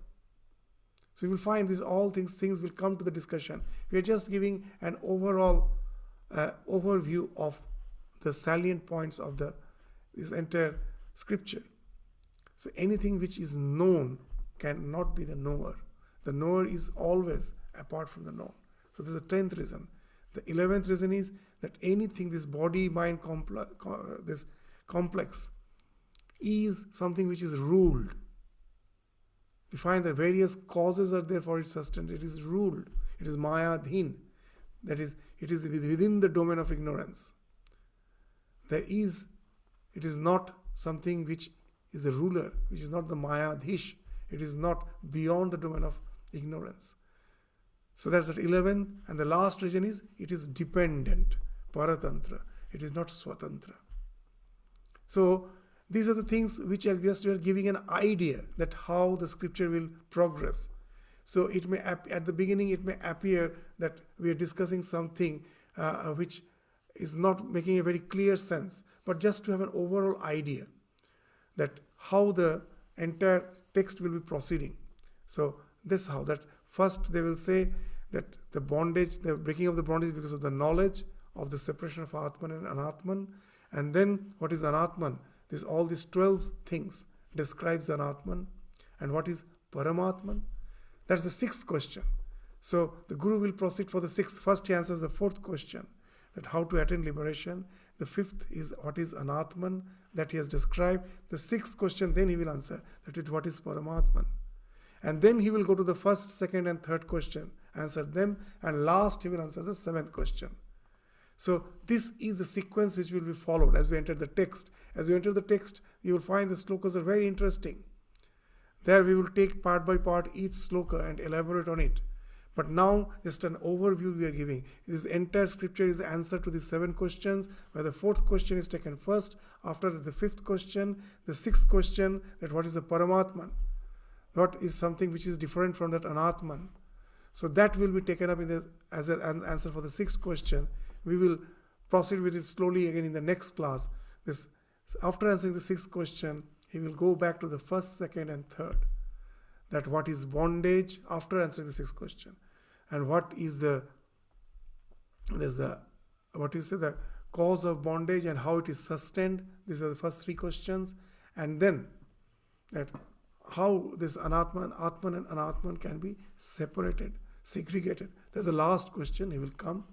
So you will find all things will come to the discussion. We are just giving an overall overview of the salient points of this entire scripture. So anything which is known cannot be the knower. The knower is always apart from the known. So this is the 10th reason. The 11th reason is that anything, this body-mind this complex, is something which is ruled. We find that various causes are there for its sustenance. It is ruled. It is Maya-dhin. That is, it is within the domain of ignorance. It is not something which is a ruler, which is not the Maya-dhish. It is not beyond the domain of ignorance. So that's the 11th. And the last reason is, it is dependent. Paratantra. It is not Swatantra. So these are the things which are just giving an idea that how the scripture will progress. So it may at the beginning it may appear that we are discussing something which is not making a very clear sense, but just to have an overall idea that how the entire text will be proceeding. So this is how that first they will say that the bondage, the breaking of the bondage because of the knowledge of the separation of Atman and Anatman. And then what is Anatman? All these 12 things describes Anatman. And what is Paramatman? That's the 6th question. So the Guru will proceed for the 6th. First he answers the 4th question, that how to attain liberation. The 5th is what is Anatman, that he has described. The 6th question then he will answer, that is what is Paramatman. And then he will go to the 1st, 2nd and 3rd question, answer them, and last he will answer the 7th question. So this is the sequence which will be followed as we enter the text. As we enter the text, you will find the slokas are very interesting. There we will take part by part each sloka and elaborate on it. But now just an overview we are giving. This entire scripture is the answer to the 7 questions, where the 4th question is taken first. After that, the 5th question, the 6th question, that what is the Paramatman? What is something which is different from that Anatman? So that will be taken up as an answer for the 6th question. We will proceed with it slowly again in the next class. After answering the 6th question, he will go back to the 1st, 2nd and 3rd. That what is bondage after answering the 6th question. And what is the cause of bondage and how it is sustained. These are the first 3 questions. And then that how this Atman and Anatman can be separated, segregated. That's the last question. He will come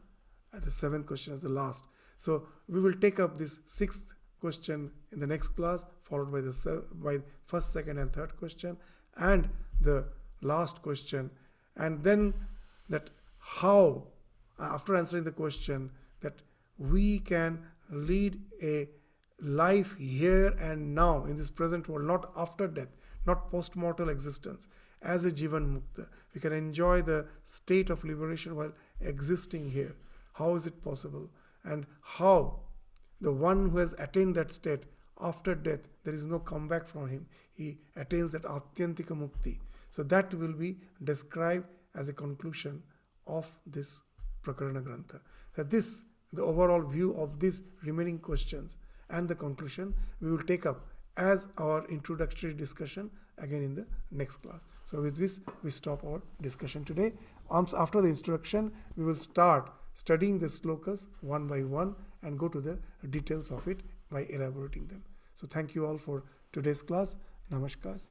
at the 7th question as the last. So we will take up this 6th question in the next class, followed by first, second, and third question, and the last question, and then that how, after answering the question, that we can lead a life here and now in this present world, not after death, not post-mortal existence, as a Jivan Mukta. We can enjoy the state of liberation while existing here. How is it possible? And how the one who has attained that state, after death, there is no comeback from him. He attains that Atyantika Mukti. So that will be described as a conclusion of this Prakarana Grantha. That this, the overall view of these remaining questions and the conclusion, we will take up as our introductory discussion again in the next class. So with this, we stop our discussion today. After the introduction, we will start studying the slokas one by one and go to the details of it by elaborating them. So thank you all for today's class. Namaskar.